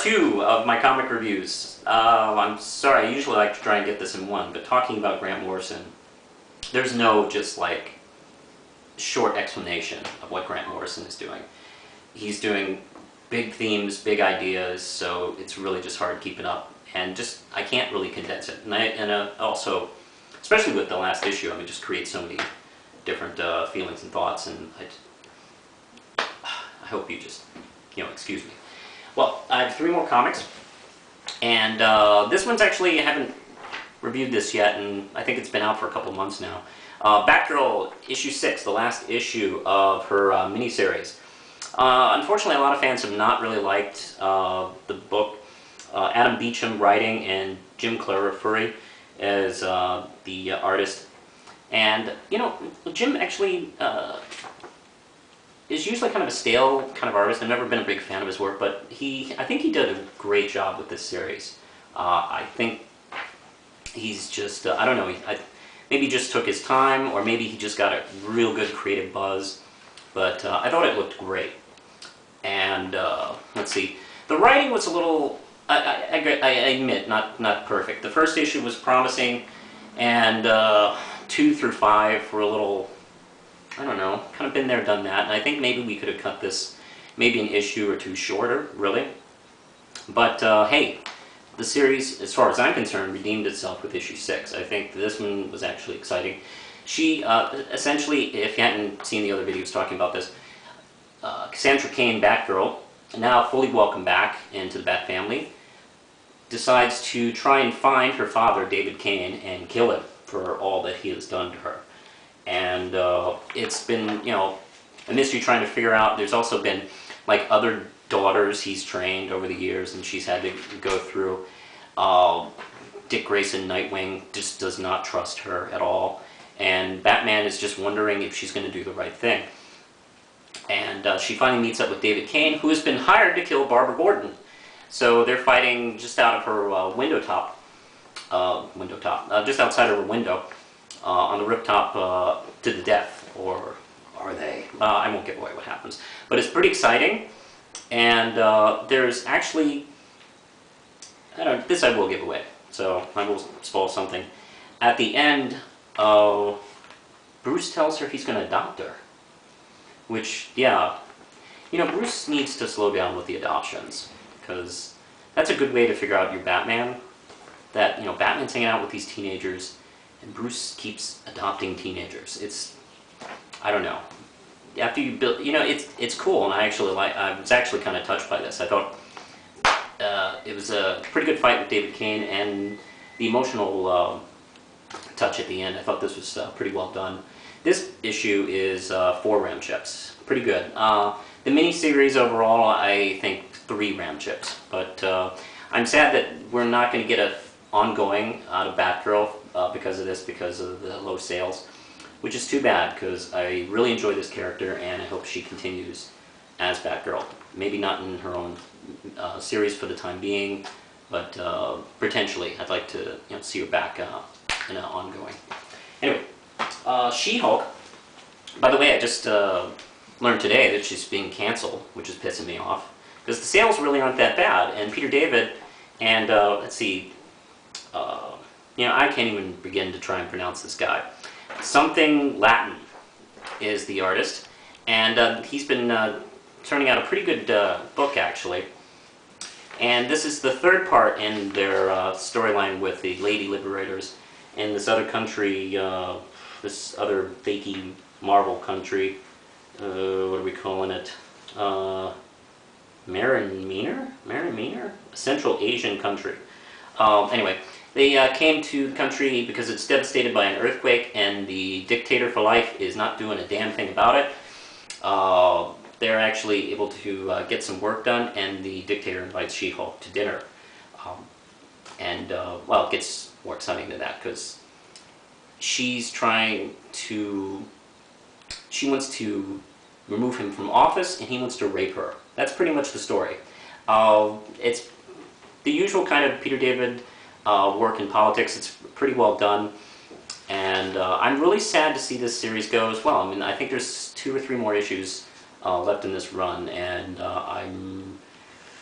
Part 2 of my comic reviews. I'm sorry, I usually like to try and get this in one, but talking about Grant Morrison, there's no just like short explanation of what Grant Morrison is doing. He's doing big themes, big ideas, so it's really just hard keeping up. And just, I can't really condense it. And also, especially with the last issue, I mean, just creates so many different feelings and thoughts, and I hope you just, excuse me. Well, I have 3 more comics, and this one's actually, I haven't reviewed this yet, and I think it's been out for a couple months now. Batgirl, issue 6, the last issue of her miniseries. Unfortunately, a lot of fans have not really liked the book. Adam Beecham writing and Jim Clarifuri as the artist. And, Jim actually is usually kind of a stale kind of artist. I've never been a big fan of his work, but I think he did a great job with this series. I think he's just, I don't know, maybe he just took his time, or maybe he just got a real good creative buzz, but I thought it looked great. And, let's see, the writing was a little, I admit, not perfect. The first issue was promising, and 2 through 5 were a little, I don't know, kind of been there, done that, and I think maybe we could have cut this maybe an issue or 2 shorter, really. But, hey, the series, as far as I'm concerned, redeemed itself with issue 6. I think this one was actually exciting. She, essentially, if you hadn't seen the other videos talking about this, Cassandra Cain, Batgirl, now fully welcomed back into the Bat family, decides to try and find her father, David Cain, and kill him for all that he has done to her. And it's been, a mystery trying to figure out. There's also been, like, other daughters he's trained over the years, and she's had to go through. Dick Grayson, Nightwing, just does not trust her at all. And Batman is just wondering if she's going to do the right thing. And she finally meets up with David Cain, who has been hired to kill Barbara Gordon. So they're fighting just out of her window top, just outside of her window, on the rooftop to the death, or are they? I won't give away what happens. But it's pretty exciting, and there's actually, this I will give away, so I will spoil something. At the end, Bruce tells her he's going to adopt her. Which, yeah, Bruce needs to slow down with the adoptions, because that's a good way to figure out your Batman. That, Batman's hanging out with these teenagers, and Bruce keeps adopting teenagers. It's, I don't know. After you build, it's cool, and I was actually kind of touched by this. I thought it was a pretty good fight with David Cain, and the emotional touch at the end. I thought this was pretty well done. This issue is 4 Ram chips. Pretty good. The mini-series overall, I think 3 Ram chips. But I'm sad that we're not going to get an ongoing out of Batgirl because of this, because of the low sales. Which is too bad, because I really enjoy this character, and I hope she continues as Batgirl. Maybe not in her own series for the time being, but potentially I'd like to see her back in an ongoing. Anyway. She-Hulk, by the way, I just learned today that she's being canceled, which is pissing me off, because the sales really aren't that bad, and Peter David, and let's see, I can't even begin to try and pronounce this guy. Something Latin is the artist, and he's been turning out a pretty good book, actually, and this is the 3rd part in their storyline with the Lady Liberators in this other country, this other fakey Marvel country, what are we calling it? Marinir? Central Asian country. Anyway, they came to the country because it's devastated by an earthquake, and the dictator for life is not doing a damn thing about it. They're actually able to get some work done, and the dictator invites She-Hulk to dinner. Well, it gets more exciting than that, because she wants to remove him from office, and he wants to rape her. That's pretty much the story. It's the usual kind of Peter David work in politics. It's pretty well done, and I'm really sad to see this series go as well. I mean, I think there's 2 or 3 more issues left in this run, and I'm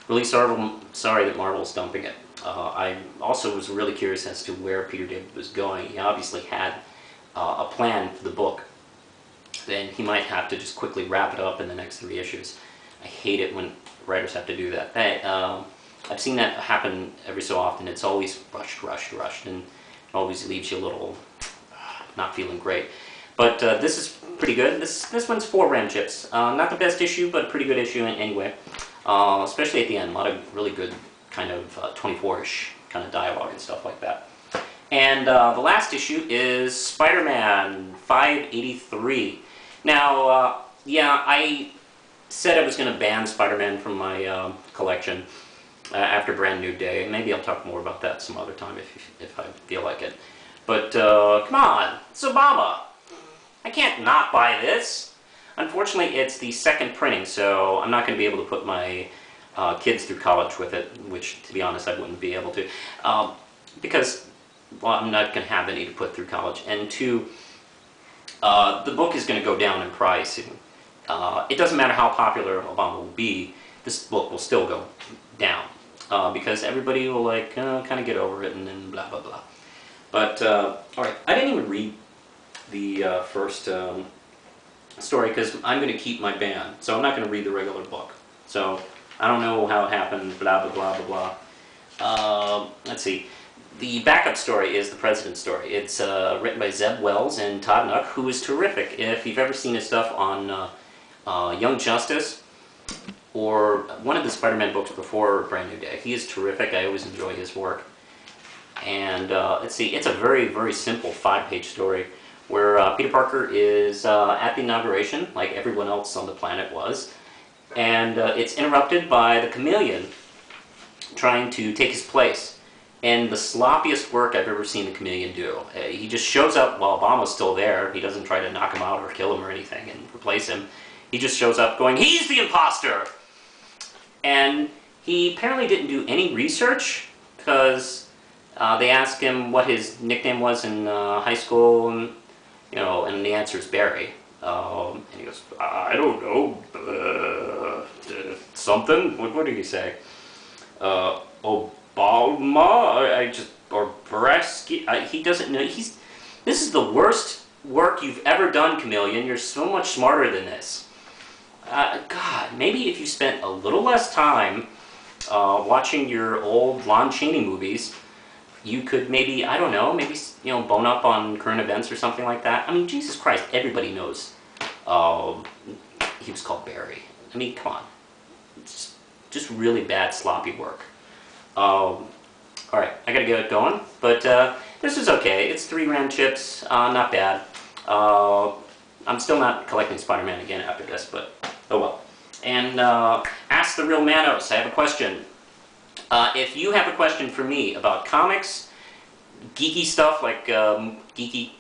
Really sorry that Marvel's dumping it. I also was really curious as to where Peter David was going. He obviously had a plan for the book. Then he might have to just quickly wrap it up in the next 3 issues. I hate it when writers have to do that. I've seen that happen every so often. It's always rushed, and it always leaves you a little not feeling great. But this is pretty good. This one's 4 RAM chips. Not the best issue, but a pretty good issue anyway. Especially at the end, a lot of really good kind of 24-ish kind of dialogue and stuff like that. And the last issue is Spider-Man 583. Now, yeah, I said I was going to ban Spider-Man from my collection after Brand New Day. Maybe I'll talk more about that some other time if I feel like it. But come on, it's Obama. I can't not buy this. Unfortunately, it's the 2nd printing, so I'm not going to be able to put my kids through college with it, which, to be honest, I wouldn't be able to. Because, well, I'm not going to have any to put through college. And 2, the book is going to go down in price. It doesn't matter how popular Obama will be, this book will still go down. Because everybody will, like, kind of get over it and then blah, blah, blah. But, alright, I didn't even read the first story because I'm going to keep my ban. So I'm not going to read the regular book. So I don't know how it happened, blah, blah, blah, blah, blah. Let's see. The backup story is the President's story. It's written by Zeb Wells and Todd Nuck, who is terrific. If you've ever seen his stuff on Young Justice or one of the Spider-Man books before Brand New Day, he is terrific. I always enjoy his work. And let's see, it's a very, very simple 5-page story where Peter Parker is at the inauguration, like everyone else on the planet was, and it's interrupted by the Chameleon trying to take his place. And the sloppiest work I've ever seen the Chameleon do. He just shows up while Obama's still there. He doesn't try to knock him out or kill him or anything and replace him. He just shows up going, "He's the imposter!" And he apparently didn't do any research because they asked him what his nickname was in high school, and, you know, and the answer is Barry. And he goes, "I don't know, something? What did he say? Obama, or Bresky, he doesn't know." This is the worst work you've ever done, Chameleon. You're so much smarter than this. God, maybe if you spent a little less time watching your old Lon Chaney movies, you could maybe, I don't know, maybe, you know, bone up on current events or something like that. I mean, Jesus Christ, everybody knows he was called Barry. I mean, come on. It's just really bad, sloppy work. Alright, I gotta get it going, but this is okay. It's 3 RAM chips, not bad. I'm still not collecting Spider-Man again after this, but oh well. And Ask the Real Manos, I have a question. If you have a question for me about comics, geeky stuff like geeky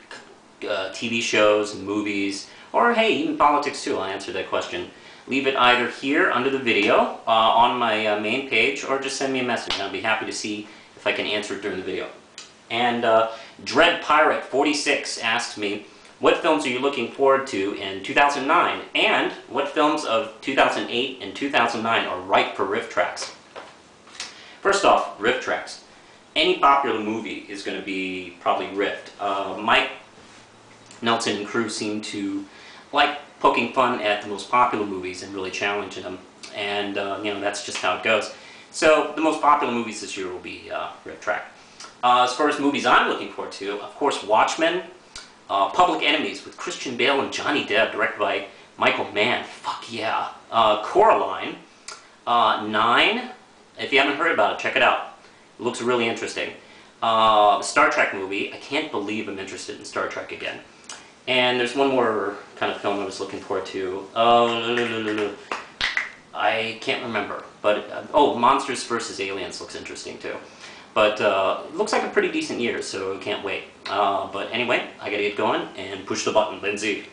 TV shows, movies, or hey, even politics too, I'll answer that question. Leave it either here under the video on my main page, or just send me a message and I'll be happy to see if I can answer it during the video. And Dread Pirate 46 asked me, what films are you looking forward to in 2009, and what films of 2008 and 2009 are ripe for riff tracks? First off, riff tracks. Any popular movie is going to be probably riffed. Mike Nelson and crew seem to like poking fun at the most popular movies and really challenging them, and you know, that's just how it goes. So the most popular movies this year will be riff track. As far as movies I'm looking forward to, of course, Watchmen, Public Enemies with Christian Bale and Johnny Depp, directed by Michael Mann. Fuck yeah. Coraline. 9. If you haven't heard about it, check it out. It looks really interesting. The Star Trek movie. I can't believe I'm interested in Star Trek again. And there's one more kind of film I was looking forward to. I can't remember. But, oh, Monsters vs. Aliens looks interesting too. But it looks like a pretty decent year, so I can't wait. But anyway, I gotta get going and push the button, Lindsay.